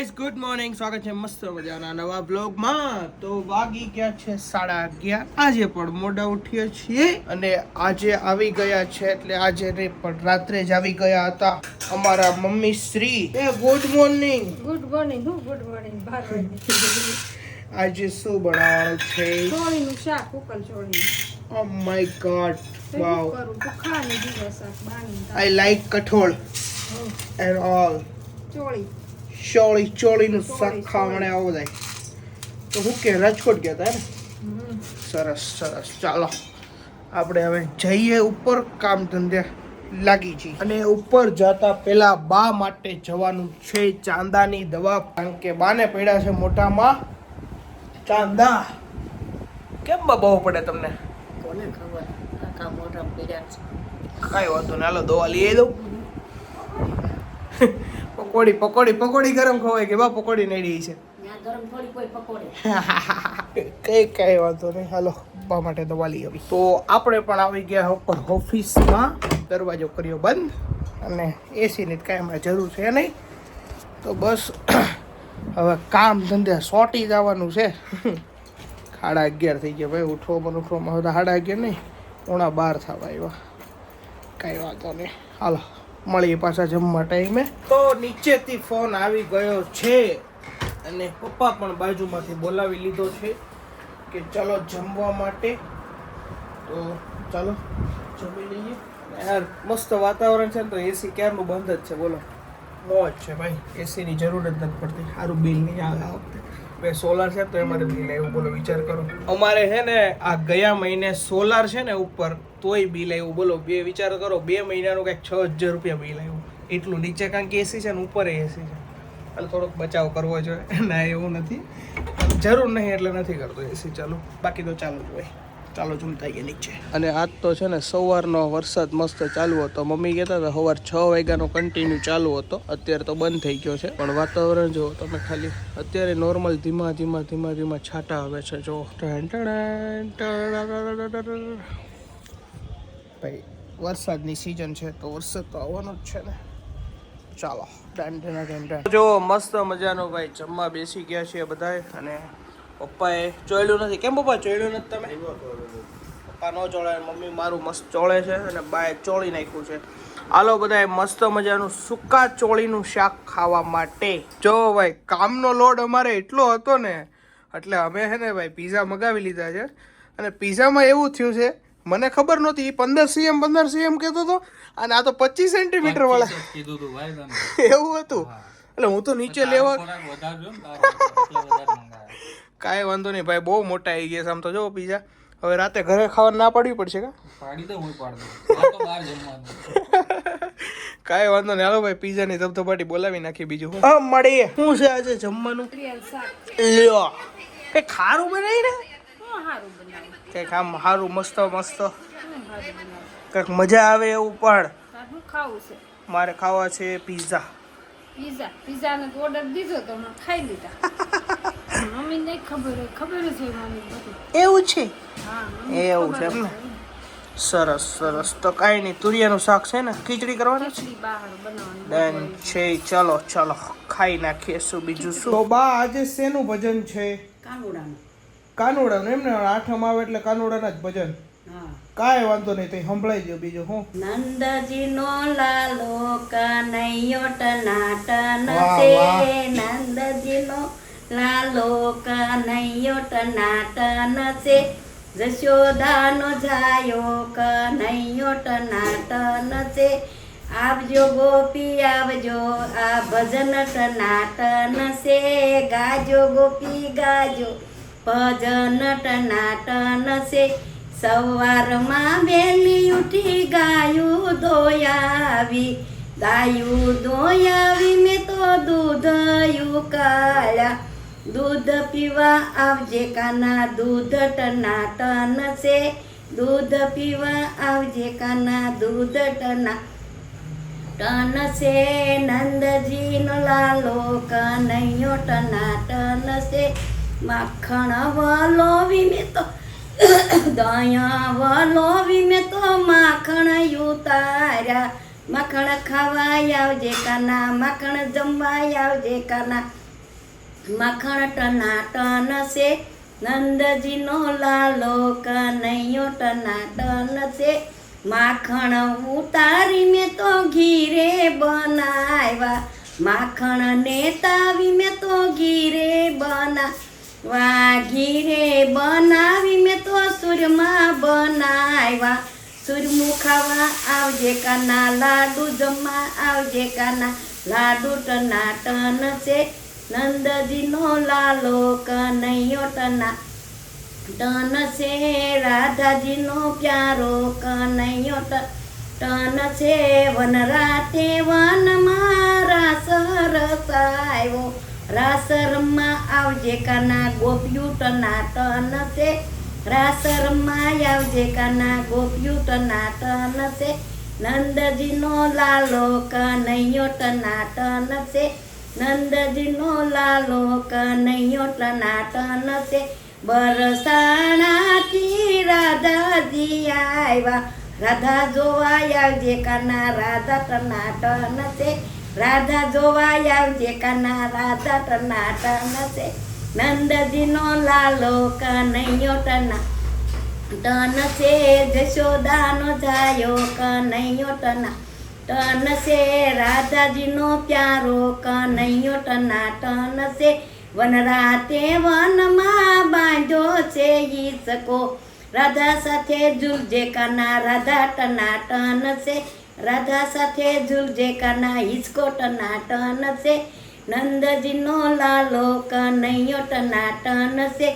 Guys good morning, સ્વાગત છે મસ્ત મજાના નવા બ્લોગમાં. તો વાગી ગયા છે 11:30. આજે પણ મોડા ઉઠીએ છીએ અને આજે આવી ગયા છે એટલે આજે નહીં પણ રાત્રે જ આવી ગયા હતા અમારા mummy Shri. Good morning. Good morning. Good morning. આજે શું બનાવવાનું છે? ચોળીનું શાક, ઉકલ ચોળી. ઓ માય ગોડ, વાવ. કરું તો ખાને દીવા શાક બાણી. આઈ લાઈક કઠોળ એન્ડ ઓલ. ચોળી ચોળીનું શાક ખાવા મને આવો થાય. તો હું કે રાજકોટ ગયા હતા ને? સરસ સરસ. ચાલો આપણે હવે જઈએ ઉપર, કામ ધંધે લાગી જઈએ. અને ઉપર જતા પહેલા બા માટે જવાનું છે ચાંદાની દવા, કારણ કે બાને પડ્યા છે મોઢામાં ચાંદા. કેમ બહુ પડે તમને? કોને ખબર, આખા મોઢા પીડ્યા છે. કઈ વાંધો ને, હાલો દવા લઈ દઉં. પકોડી પકોડી પકોડી ગરમ ખવાય કે બા? પકોડી નડી છે ગરમ થોડી કોઈ પકોડે. કઈ વાંધો નહીં, હાલો બા માટે દવા લઈ આવી. તો આપણે પણ આવી ગયા ઉપર ઓફિસમાં. દરવાજો કર્યો બંધ અને એસીની કાંઈ હમણાં જરૂર છે નહીં. તો બસ હવે કામ ધંધે સોટી જવાનું છે. 11:30 થઈ ગયા ભાઈ. ઉઠવામાં હવે 11:30 નહીં, 11:30 થવા આવ્યા. કાંઈ વાંધો નહીં, હાલો મળીએ પાછા જમવા ટાઈમે. તો નીચેથી ફોન આવી ગયો છે અને પપ્પા પણ બાજુમાંથી બોલાવી લીધો છે કે ચાલો જમવા માટે. તો ચાલો જમી લઈએ. યાર મસ્ત વાતાવરણ છે ને, તો એસી ક્યારનું બંધ જ છે. બોલો, મોજ છે ભાઈ. એસીની જરૂર જ નથી પડતી. સારું બિલ નહીં આવે આ વખતે. બે સોલાર છે તો અમારે બિલ આવ્યું. બોલો વિચાર કરો. અમારે છે ને આ ગયા મહિને સોલાર છે ને ઉપર, તોય બિલ આવ્યું. બોલો, બે વિચાર કરો, 2 મહિનાનું કંઈક 6,000 રૂપિયા બિલ આવ્યું. એટલું નીચે, કારણ કે એસી છે ને ઉપર એસી છે. એટલે થોડોક બચાવ કરવો જોઈએ. ના એવું નથી, જરૂર નહીં એટલે નથી કરતો એસી ચાલુ. બાકી તો ચાલુ જ હોય. ચાલો જમતા આવીએ નીચે. અને આજ તો છે ને સવારનો વરસાદ મસ્ત ચાલુ હતો. મમ્મી કહેતા હતા સવાર 6 વાગ્યાનો કન્ટિન્યુ ચાલુ હતો. અત્યારે તો બંધ થઈ ગયો છે, પણ વાતાવરણ જો તમે ખાલી. અત્યારે નોર્મલ ધીમા ધીમા ધીમા ધીમા છાંટા આવે છે. જો ભાઈ વરસાદની સિઝન છે તો વરસાદ તો આવવાનો જ છે ને. ચાલો જો મસ્ત મજાનો ભાઈ જમવા બેસી ગયા છીએ બધાએ. અને પપ્પાએ ચોળ્યું નથી. કેમ પપ્પા ચોળ્યું નથી તમે? પપ્પા ન ચોળે, મમ્મી મારું મસ્ત ચોળે છે અને બાએ ચોળી નાખ્યું છે. હાલો બધાએ મસ્ત મજાનું સૂકા ચોળીનું શાક ખાવા માટે. જો ભાઈ કામનો લોડ અમારે એટલો હતો ને, એટલે અમે છે ને ભાઈ પીઝા મગાવી લીધા છે. અને પીઝામાં એવું થયું છે, મને ખબર નહોતી. 15 cm કહેતો હતો અને આ તો 25 સેન્ટીમીટર વાળા કીધું હતું ભાઈ. એવું હતું? એટલે હું તો નીચે લેવા. કાંઈ વાંધો નહીં ભાઈ, બહુ મોટા આવી ગયા આમ તો. જો પીઝા હવે રાતે ઘરે ખાવા ના પાડવી પડશે કા? કાંઈ વાંધો નહીં, હાલો ભાઈ પીઝાની ધબધબાટી બોલાવી નાખી. બીજું હા મળીએ. શું છે આજે જમવાનું? લ્યો કંઈક ખારું બનાવી ને, કંઈક આમ સારું મસ્ત મસ્ત કંઈક મજા આવે એવું. પણ મારે ખાવા છે પીઝા. પીઝાનો ઓર્ડર દીધો તો મેં ખાઈ લીધા. મમ્મીને ખબર છે મમ્મી બધું. એવું છે? હા એવું છે એમ ને. સરસ સરસ. તો કાંઈ નહીં, તુરિયાનું શાક છે ને, ખીચડી કરવાની છે છે. ચલો ચલો ખાઈ નાખીએ. શું બીજું શું? તો બા આજે શેનું ભજન છે? કાનુડાનું એમ ને. 8મ આવે એટલે કાનુડાના જ ભજન. કાંઈ વાંધો નહીં, તો સંભળાઈ ગયો. બીજું હું? નંદજીનો લાલો કનૈયો ટનાટન છે. નંદજીનો લાલો કનૈયો ટનાટન છે. જશોદાનો જાયો કનૈયો ટનાટન છે. આવજો ગોપી આવજો, આ ભજન ટનાટન છે. ગાજો ગોપી ગાજો, ભજન ટનાટન છે. સવારમાં વહેલી ઉઠી ગાયું દોયાવી, મેં તો દૂધ ઉકાળ્યા. દૂધ પીવા આવજે કાના, દૂધ ટનાટન છે. દૂધ પીવા આવજે કાના, દૂધ ટનાટન છે. નંદજીનો લાલો કનૈયો ટનાટન છે. માખણ વલોવી મેં તો દયા વલોવી મેં તો માખણ ઉતાર્યા. માખણ ખાવા આવજે કાના, માખણ જમવા આવજે કાના, માખણ ટનાટન છે, નંદજીનો લાલો કનૈયો ટનાટન છે. માખણ ઉતારી મેં તો ઘીરે બનાવ્યા, માખણ ને તાવી મેં તો ઘીરે બનાવ્યા, ઘીરે બનાવી મેં તો સુરમાં બનાવ્યા. સુરમું ખાવા આવજે કાના, લાડુ જમવા આવજે કાના, લાડુ ટનાટન છે, નંદજીનો લાલો કનૈયો ટનાટન છે. રાધાજીનો પ્યારો કનૈયો ટન છે. વન રાતે વનમાં રાસ રસાયો, રાસ રમવા આવજે કાના, ગોપિયું ટનાટન છે. રાસ રમવા આવજે કાના, ગોપિયું ટનાટન છે. નંદજીનો લાલો કનૈયો ટનાટન છે, નંદજીનો લાલો કનૈયો ટનાટન છે. બરસાણાથી રાધાજી આવ્યા, રાધા જોવા આવજે કાના, રાધા ટનાટન છે. રાધા જોવા આવજે કાના, રાધા ટનાટન છે. નંદજીનો લાલો કનૈયો ટન છે. જશોદાનો જાયો કનૈયો ટન છે. રાધાજીનો પ્યારો કનૈયો ટનાટન છે. વન રાતે વનમાં બાંધ્યો છે હિસકો, રાધા સાથે ઝૂલજે કાના, રાધા ટનાટન છે. રાધા સાથે ઝૂલજે કાના, હિસકો ટનાટન છે. નંદજીનો લાલો કનૈયો ટનાટન છે.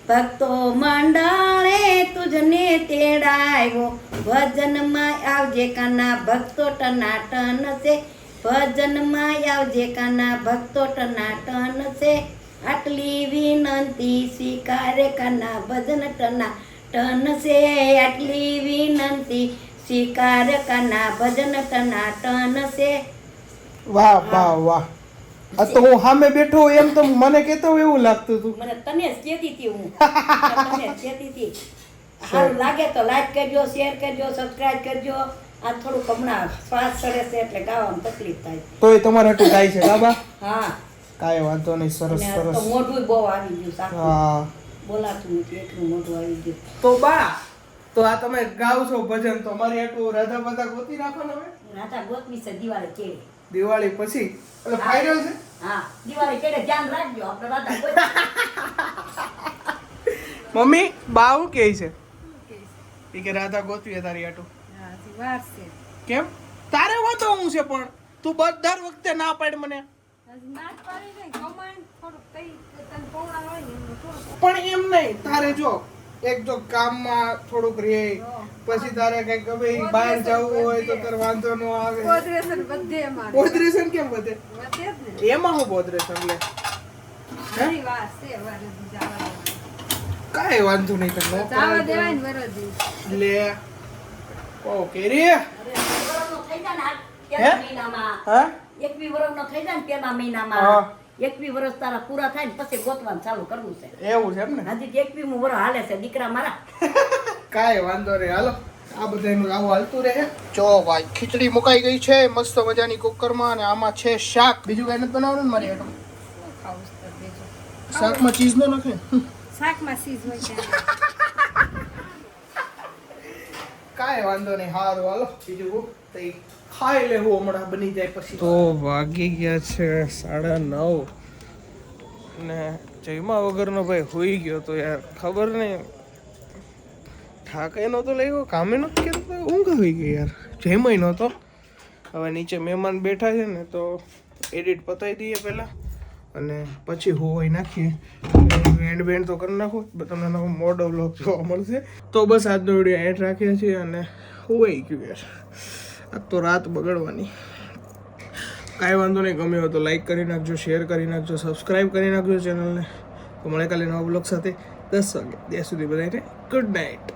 ભક્તો મંડળે તુજને તેડાવ્યો, ભજનમાં આવજે કાના, ભક્તો ટનાટન છે. ભજનમાં આવજે કાના, ભક્તો ટનાટન છે. આટલી વિનંતી સ્વીકારે કાના, ભજન ટનાટન છે. આટલી વિનંતી સ્વીકાર કાના, ભજન ટનાટન છે. વાહ વાહ વાહ. આ તો હું સામે બેઠો હોય એમ તો મને કહેતો હોય એવું લાગતું હતું. મને તને જ કહેતી હતી હું, તને જ કહેતી હતી. સારું લાગે તો લાઈક કરજો, શેર કરજો, સબસ્ક્રાઇબ કરજો. આ થોડુંક હમણાં શ્વાસ ચડે છે એટલે ગાવામાં તકલીફ થાય. તોય તમારે હાટું થાય છે બાબા? હા, કાંઈ વાંધો નહીં. સરસ અને તો સરસ. મોઢું બહુ આવી ગયું સાચું, હા બોલાતું નથી એટલું મોઢું આવી ગયું. તો બા, તો આ તમે ગાવ છો ભજન, તો મારી હાટું રાધા બધા ગોતી રાખો ને હવે. રાધા ગોતવી છે દિવાળી કેળે. દિવાળી પછી એટલે ફાઇનલ છે. હા, દિવાળી કેળે ધ્યાન રાખજો આપણે રાધા ગોતી. મમ્મી બા હું કહે છે ઈ કે રાધા ગોતવી તારી હાટું? વાર છે. કેમ તારે વાંધો હું છે પણ તું દર વખતે ના પાડ મને. નાચ પાડી ને કમાન્ડ થોડુંક કઈ તને પૌણા હોય ને એનું થોડુંક. પણ એમ નહીં, તારે જો એક જો કામમાં થોડુંક રે, પછી તારે કઈક ગમે ઈ બહાર જવું હોય તો તારે વાંધો ન આવે. કોદરેશન બધે એમાં બોધરેશન કેમ વધે? વધે જ ને. એમાં હું બોધરેશન લે? ઘણી વાર છે, વાર જવા કાંઈ વાંધો નહીં તમને દેવાય ને વરદી. લે ઓકે રે. અરે, વરસનો થઈ જાય ને આ પેલા મહિનામાં. હા 21 વર્ષનો થઈ જાય ને પેલા હા. મહિનામાં 21 વર્ષ તારા પૂરા થાય ને પછી ગોતવાનું ચાલુ કરવું છે. એવું છે એમ ને? હજી 21મું વર્ષ હાલે છે દીકરા મારા. કાંઈ વાંધો નહીં, હાલો આ બધાનું આવું હાલતું રહે. જો ભાઈ ખીચડી મુકાઈ ગઈ છે મસ્ત મજાની કુકરમાં, અને આમાં છે શાક. બીજું કાંઈ નથી બનાવવાનું ને મારી હાટું? ખાવું છે તો દેજો. શાકમાં ચીઝ નો નાખે? શાકમાં સીઝ હોય છે. કાંઈ વાંધો નહીં, સારું હાલો બીજું હું તઈ ખાઈ લેવું હમણાં બની જાય પછી. તો વાગી ગયા છે 9:30 ને જયમાં વગરનો ભાઈ હોઈ ગયો તો યાર ખબર નહીં, થાકે નહોતો લાગ્યો, કામે નહોતું કહેતો, ઊંઘ આવી ગઈ યાર. જયમાં નહોતો. હવે નીચે મહેમાન બેઠા છે ને તો એડિટ પતાવી દઈએ પહેલાં અને પછી હોવાઈ નાખીએ. એન્ડ બેન્ડ તો કરી નાખો, તમને નવો મોડો વ્લોગ જોવા મળશે. તો બસ આજનો વિડીયો એડ રાખીએ છીએ અને હોવાઈ ગયું યાર. આજ તો રાત બગડવાની. કાંઈ વાંધો નહીં, ગમ્યો હોય તો લાઈક કરી નાખજો, શેર કરી નાખજો, સબસ્ક્રાઈબ કરી નાખજો ચેનલને. તો મળે કાલે નવા બ્લોગ સાથે 10 વાગે. ત્યાં સુધી બધાને ગુડ નાઇટ.